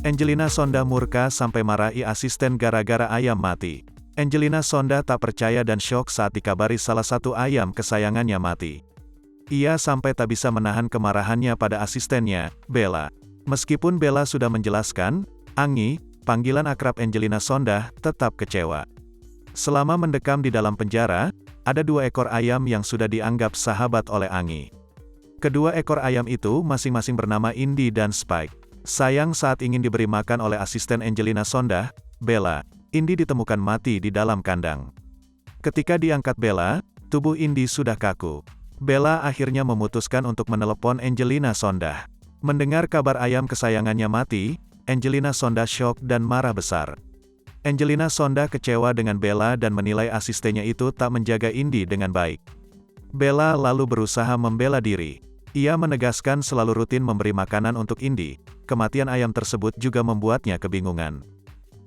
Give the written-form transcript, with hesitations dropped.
Angelina Sonda murka sampai marahi asisten gara-gara ayam mati. Angelina Sonda tak percaya dan syok saat dikabari salah satu ayam kesayangannya mati. Ia sampai tak bisa menahan kemarahannya pada asistennya, Bella. Meskipun Bella sudah menjelaskan, Angie, panggilan akrab Angelina Sonda, tetap kecewa. Selama mendekam di dalam penjara, ada 2 ekor ayam yang sudah dianggap sahabat oleh Angie. Kedua ekor ayam itu masing-masing bernama Indy dan Spike. Sayang saat ingin diberi makan oleh asisten Angelina Sonda, Bella, Indy ditemukan mati di dalam kandang. Ketika diangkat Bella, tubuh Indy sudah kaku. Bella akhirnya memutuskan untuk menelepon Angelina Sonda. Mendengar kabar ayam kesayangannya mati, Angelina Sonda syok dan marah besar. Angelina Sonda kecewa dengan Bella dan menilai asistennya itu tak menjaga Indy dengan baik. Bella lalu berusaha membela diri. Ia menegaskan selalu rutin memberi makanan untuk Indy. Kematian ayam tersebut juga membuatnya kebingungan.